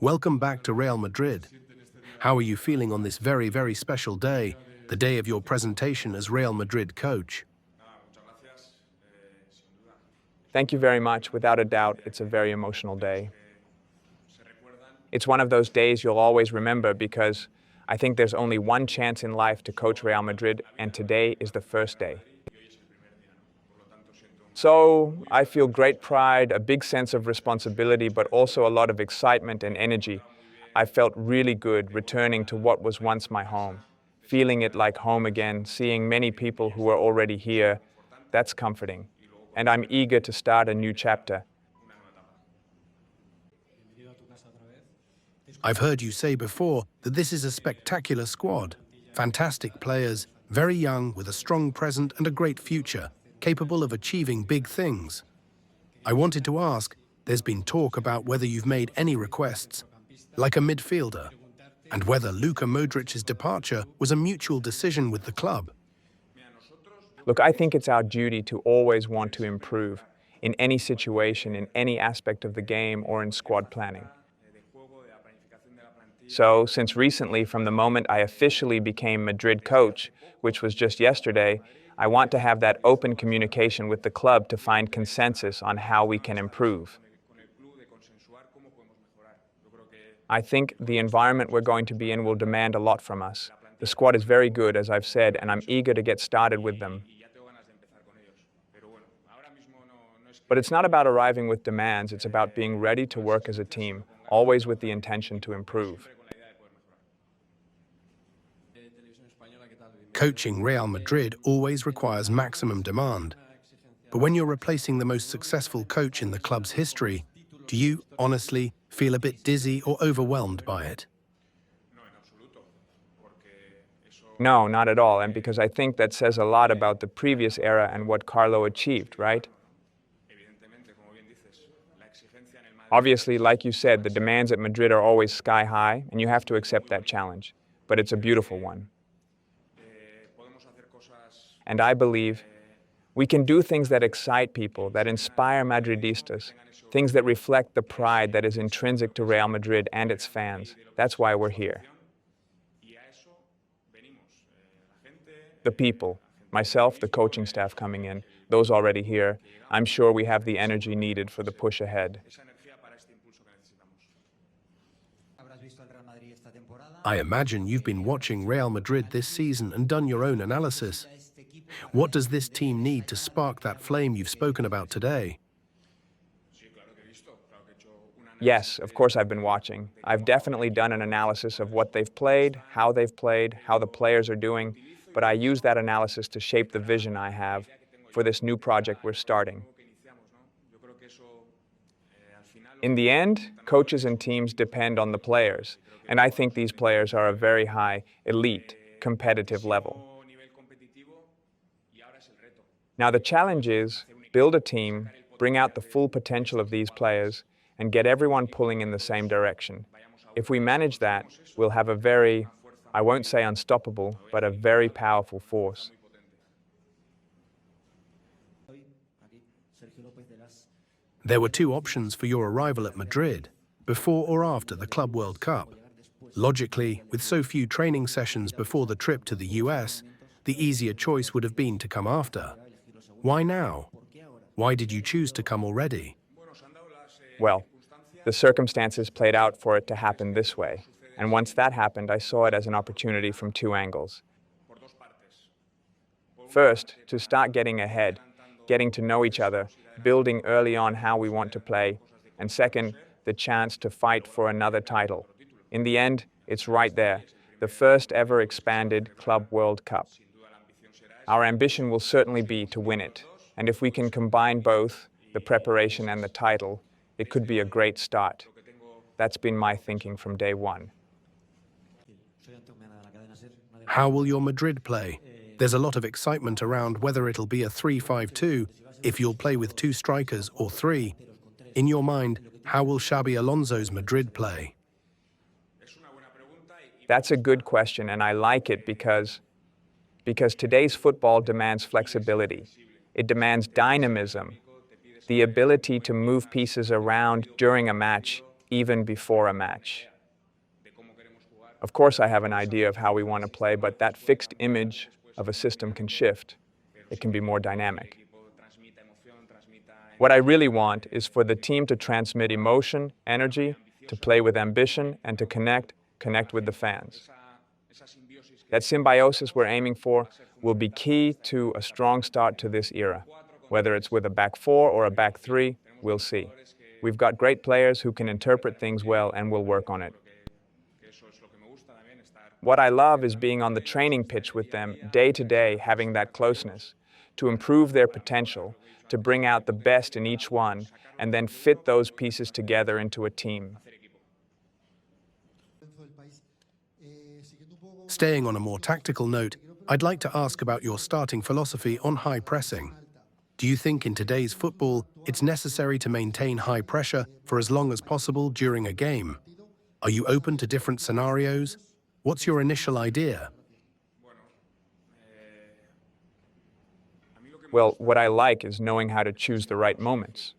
Welcome back to Real Madrid. How are you feeling on this very, very special day, the day of your presentation as Real Madrid coach? Thank you very much. Without a doubt, it's a very emotional day. It's one of those days you'll always remember because I think there's only one chance in life to coach Real Madrid, and today is the first day. So I feel great pride, a big sense of responsibility, but also a lot of excitement and energy. I felt really good returning to what was once my home, feeling it like home again, seeing many people who are already here. That's comforting. And I'm eager to start a new chapter. I've heard you say before that this is a spectacular squad. Fantastic players, very young, with a strong present and a great future, capable of achieving big things. I wanted to ask, there's been talk about whether you've made any requests, like a midfielder, and whether Luka Modric's departure was a mutual decision with the club. Look, I think it's our duty to always want to improve in any situation, in any aspect of the game, or in squad planning. So, since recently, from the moment I officially became Madrid coach, which was just yesterday, I want to have that open communication with the club to find consensus on how we can improve. I think the environment we're going to be in will demand a lot from us. The squad is very good, as I've said, and I'm eager to get started with them. But it's not about arriving with demands, it's about being ready to work as a team, always with the intention to improve. Coaching Real Madrid always requires maximum demand. But when you're replacing the most successful coach in the club's history, do you, honestly, feel a bit dizzy or overwhelmed by it? No, not at all, and because I think that says a lot about the previous era and what Carlo achieved, right? Obviously, like you said, the demands at Madrid are always sky high, and you have to accept that challenge. But it's a beautiful one. And I believe we can do things that excite people, that inspire Madridistas, things that reflect the pride that is intrinsic to Real Madrid and its fans. That's why we're here. The people, myself, the coaching staff coming in, those already here, I'm sure we have the energy needed for the push ahead. I imagine you've been watching Real Madrid this season and done your own analysis. What does this team need to spark that flame you've spoken about today? Yes, of course I've been watching. I've definitely done an analysis of what they've played, how the players are doing, but I use that analysis to shape the vision I have for this new project we're starting. In the end, coaches and teams depend on the players, and I think these players are a very high, elite, competitive level. Now the challenge is, build a team, bring out the full potential of these players, and get everyone pulling in the same direction. If we manage that, we'll have a very, I won't say unstoppable, but a very powerful force. There were two options for your arrival at Madrid, before or after the Club World Cup. Logically, with so few training sessions before the trip to the US, the easier choice would have been to come after. Why now? Why did you choose to come already? Well, the circumstances played out for it to happen this way. And once that happened, I saw it as an opportunity from two angles. First, to start getting ahead, getting to know each other, building early on how we want to play. And second, the chance to fight for another title. In the end, it's right there, the first ever expanded Club World Cup. Our ambition will certainly be to win it. And if we can combine both, the preparation and the title, it could be a great start. That's been my thinking from day one. How will your Madrid play? There's a lot of excitement around whether it'll be a 3-5-2, if you'll play with two strikers or three. In your mind, how will Xabi Alonso's Madrid play? That's a good question, and I like it because today's football demands flexibility. It demands dynamism. the ability to move pieces around during a match, even before a match. Of course, I have an idea of how we want to play, but that fixed image of a system can shift. It can be more dynamic. What I really want is for the team to transmit emotion, energy, to play with ambition, and to connect with the fans. That symbiosis we're aiming for will be key to a strong start to this era. Whether it's with a back four or a back three, we'll see. We've got great players who can interpret things well, and we'll work on it. What I love is being on the training pitch with them day to day, having that closeness, to improve their potential, to bring out the best in each one, and then fit those pieces together into a team. Staying on a more tactical note, I'd like to ask about your starting philosophy on high pressing. Do you think in today's football it's necessary to maintain high pressure for as long as possible during a game? Are you open to different scenarios? What's your initial idea? Well, what I like is knowing how to choose the right moments.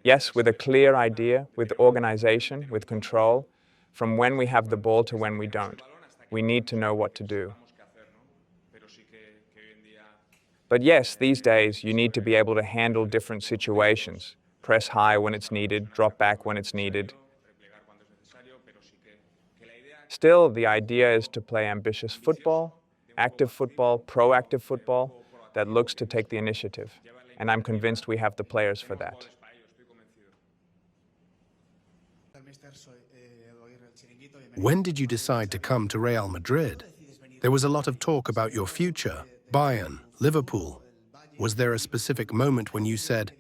Yes, with a clear idea, with organization, with control, from when we have the ball to when we don't. We need to know what to do. But yes, these days you need to be able to handle different situations. Press high when it's needed, drop back when it's needed. Still, the idea is to play ambitious football, active football, proactive football that looks to take the initiative. And I'm convinced we have the players for that. When did you decide to come to Real Madrid? There was a lot of talk about your future, Bayern, Liverpool. Was there a specific moment when you said,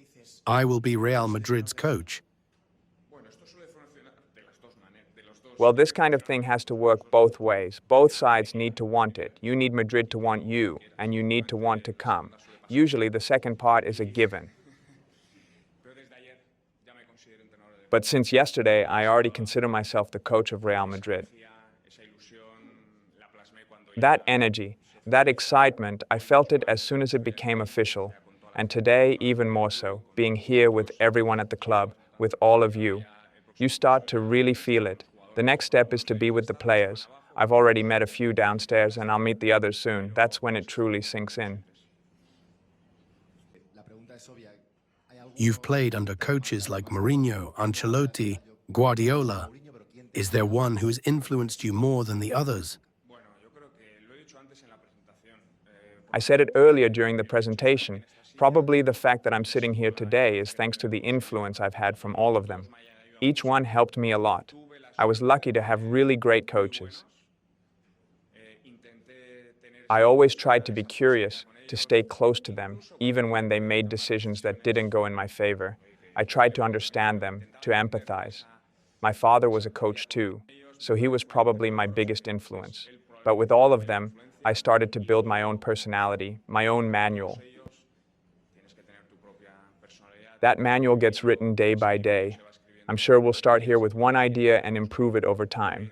"I will be Real Madrid's coach"? Well, this kind of thing has to work both ways. Both sides need to want it. You need Madrid to want you, and you need to want to come. Usually the second part is a given. But since yesterday, I already consider myself the coach of Real Madrid. That energy, that excitement, I felt it as soon as it became official. And today, even more so, being here with everyone at the club, with all of you. You start to really feel it. The next step is to be with the players. I've already met a few downstairs, and I'll meet the others soon. That's when it truly sinks in. You've played under coaches like Mourinho, Ancelotti, Guardiola. Is there one who has influenced you more than the others? I said it earlier during the presentation. Probably the fact that I'm sitting here today is thanks to the influence I've had from all of them. Each one helped me a lot. I was lucky to have really great coaches. I always tried to be curious, to stay close to them, even when they made decisions that didn't go in my favor. I tried to understand them, to empathize. My father was a coach too, so he was probably my biggest influence. But with all of them, I started to build my own personality, my own manual. That manual gets written day by day. I'm sure we'll start here with one idea and improve it over time.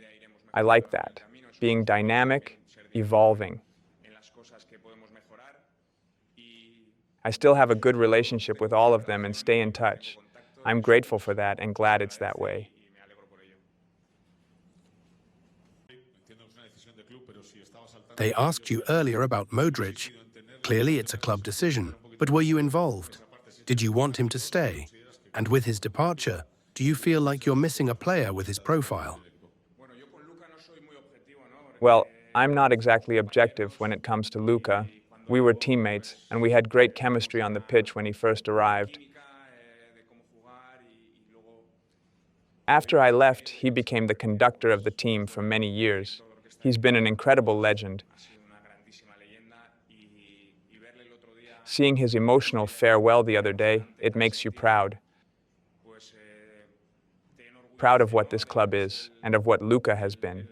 I like that, being dynamic, evolving. I still have a good relationship with all of them and stay in touch. I'm grateful for that and glad it's that way. They asked you earlier about Modric. Clearly it's a club decision, but were you involved? Did you want him to stay? And with his departure, do you feel like you're missing a player with his profile? Well, I'm not exactly objective when it comes to Luka. We were teammates, and we had great chemistry on the pitch when he first arrived. After I left, he became the conductor of the team for many years. He's been an incredible legend. Seeing his emotional farewell the other day, it makes you proud. Proud of what this club is, and of what Luka has been.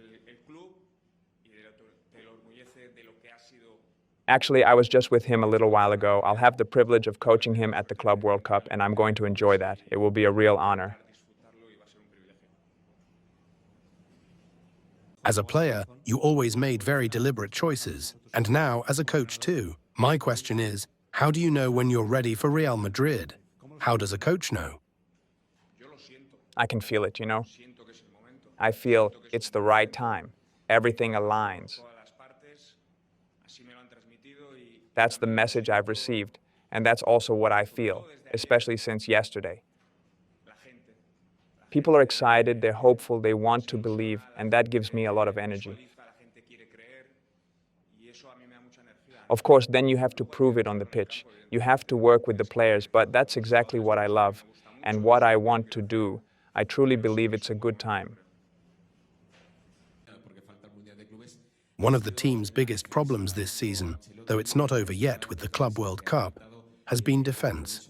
Actually, I was just with him a little while ago. I'll have the privilege of coaching him at the Club World Cup, and I'm going to enjoy that. It will be a real honor. As a player, you always made very deliberate choices, and now as a coach too. My question is, How do you know when you're ready for Real Madrid? How does a coach know? I can feel it, you know? I feel it's the right time. Everything aligns. That's the message I've received, and that's also what I feel, especially since yesterday. People are excited, they're hopeful, they want to believe, and that gives me a lot of energy. Of course, then you have to prove it on the pitch. You have to work with the players, but that's exactly what I love and what I want to do. I truly believe it's a good time. One of the team's biggest problems this season, though it's not over yet with the Club World Cup, has been defense.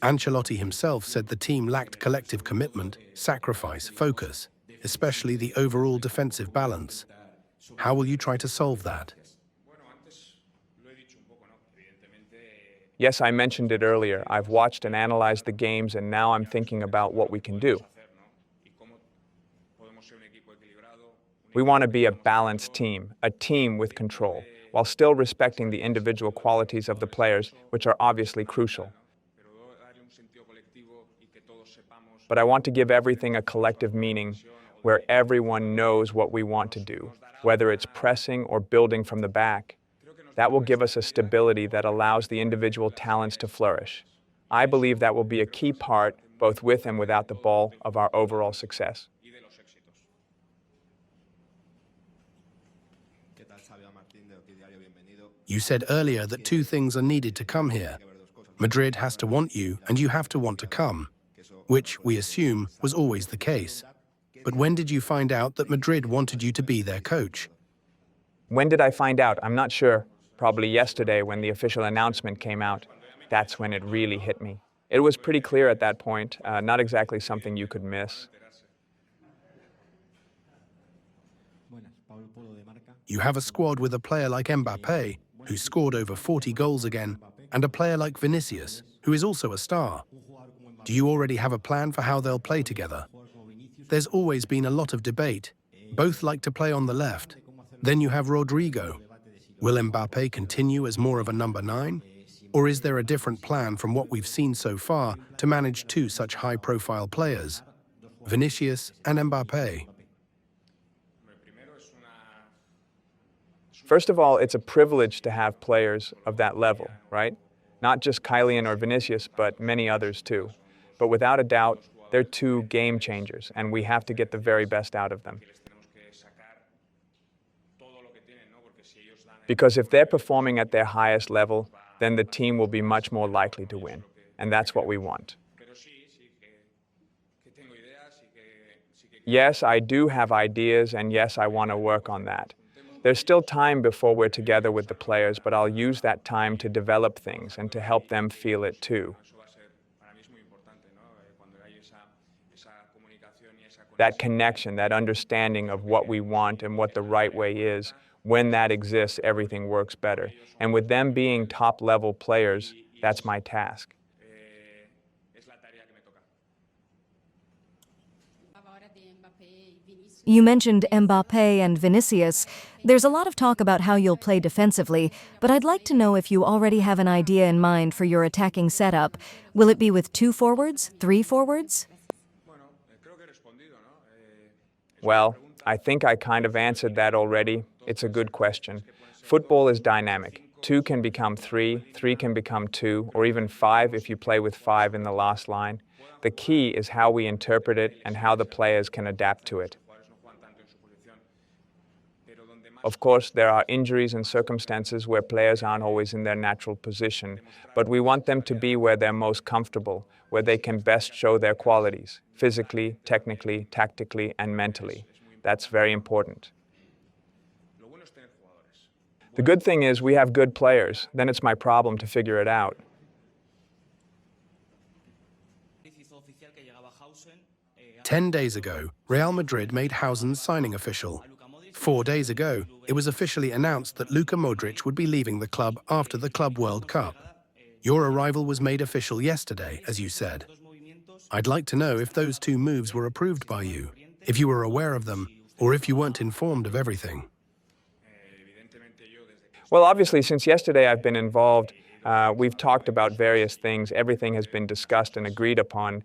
Ancelotti himself said the team lacked collective commitment, sacrifice, focus, especially the overall defensive balance. How will you try to solve that? Yes, I mentioned it earlier. I've watched and analyzed the games, and now I'm thinking about what we can do. We want to be a balanced team, a team with control, while still respecting the individual qualities of the players, which are obviously crucial. But I want to give everything a collective meaning, where everyone knows what we want to do, whether it's pressing or building from the back. That will give us a stability that allows the individual talents to flourish. I believe that will be a key part, both with and without the ball, of our overall success. You said earlier that two things are needed to come here. Madrid has to want you, and you have to want to come, which, we assume, was always the case. But when did you find out that Madrid wanted you to be their coach? When did I find out? I'm not sure. Probably yesterday when the official announcement came out. That's when it really hit me. It was pretty clear at that point, not exactly something you could miss. You have a squad with a player like Mbappé, who scored over 40 goals again, and a player like Vinicius, who is also a star. Do you already have a plan for how they'll play together? There's always been a lot of debate. Both like to play on the left. Then you have Rodrygo. Will Mbappé continue as more of a number 9? Or is there a different plan from what we've seen so far to manage two such high-profile players, Vinicius and Mbappé? First of all, it's a privilege to have players of that level, right? Not just Kylian or Vinicius, but many others too. But without a doubt, they're two game changers, and we have to get the very best out of them. Because if they're performing at their highest level, then the team will be much more likely to win. And that's what we want. Yes, I do have ideas, and yes, I want to work on that. There's still time before we're together with the players, but I'll use that time to develop things and to help them feel it too. That connection, that understanding of what we want and what the right way is, when that exists, everything works better. And with them being top-level players, that's my task. You mentioned Mbappé and Vinicius. There's a lot of talk about how you'll play defensively, but I'd like to know if you already have an idea in mind for your attacking setup. Will it be with 2 forwards, 3 forwards? Well, I think I kind of answered that already. It's a good question. Football is dynamic. 2 can become 3, 3 can become 2, or even 5 if you play with 5 in the last line. The key is how we interpret it and how the players can adapt to it. Of course, there are injuries and circumstances where players aren't always in their natural position, but we want them to be where they're most comfortable, where they can best show their qualities, physically, technically, tactically, and mentally. That's very important. The good thing is we have good players. Then it's my problem to figure it out. "10 days ago, Real Madrid made Hausen's signing official. 4 days ago, it was officially announced that Luka Modric would be leaving the club after the Club World Cup. Your arrival was made official yesterday, as you said. I'd like to know if those 2 moves were approved by you, if you were aware of them, or if you weren't informed of everything." Well, obviously, since yesterday I've been involved, We've talked about various things. Everything has been discussed and agreed upon.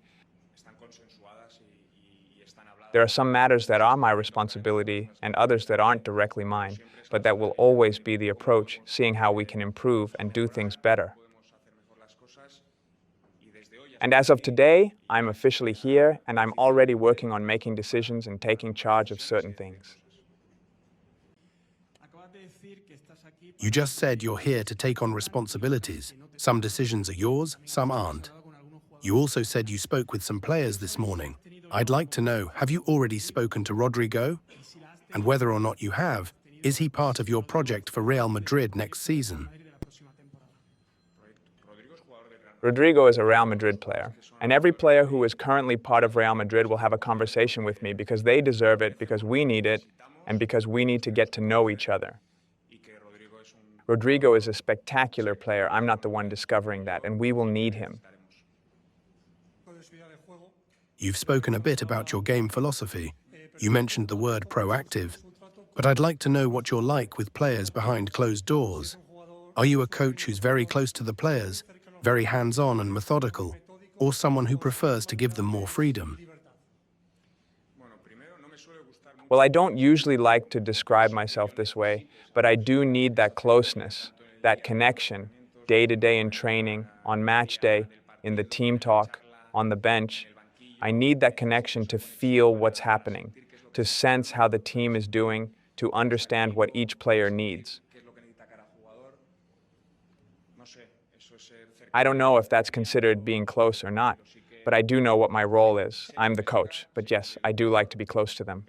There are some matters that are my responsibility and others that aren't directly mine, but that will always be the approach, seeing how we can improve and do things better. And as of today, I'm officially here, and I'm already working on making decisions and taking charge of certain things. You just said you're here to take on responsibilities. Some decisions are yours, some aren't. You also said you spoke with some players this morning. I'd like to know, have you already spoken to Rodrygo? And whether or not you have, is he part of your project for Real Madrid next season? Rodrygo is a Real Madrid player, and every player who is currently part of Real Madrid will have a conversation with me because they deserve it, because we need it, and because we need to get to know each other. Rodrygo is a spectacular player. I'm not the one discovering that, and we will need him. You've spoken a bit about your game philosophy. You mentioned the word proactive, but I'd like to know what you're like with players behind closed doors. Are you a coach who's very close to the players, very hands-on and methodical, or someone who prefers to give them more freedom? Well, I don't usually like to describe myself this way, but I do need that closeness, that connection, day-to-day in training, on match day, in the team talk, on the bench. I need that connection to feel what's happening, to sense how the team is doing, to understand what each player needs. I don't know if that's considered being close or not, but I do know what my role is. I'm the coach, but yes, I do like to be close to them.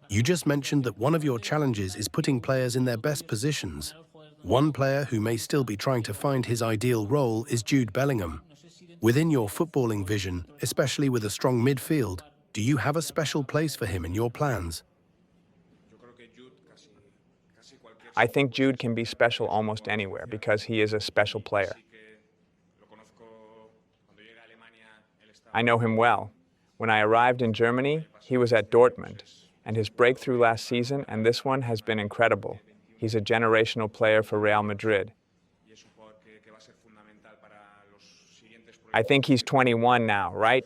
You just mentioned that one of your challenges is putting players in their best positions. One player who may still be trying to find his ideal role is Jude Bellingham. Within your footballing vision, especially with a strong midfield, do you have a special place for him in your plans? I think Jude can be special almost anywhere because he is a special player. I know him well. When I arrived in Germany, he was at Dortmund, and his breakthrough last season and this one has been incredible. He's a generational player for Real Madrid. I think he's 21 now, right?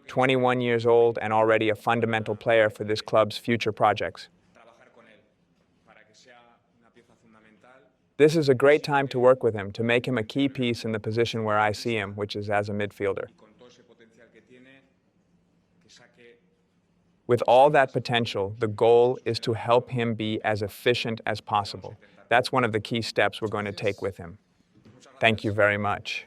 21 years old and already a fundamental player for this club's future projects. This is a great time to work with him, to make him a key piece in the position where I see him, which is as a midfielder. With all that potential, the goal is to help him be as efficient as possible. That's one of the key steps we're going to take with him. Thank you very much.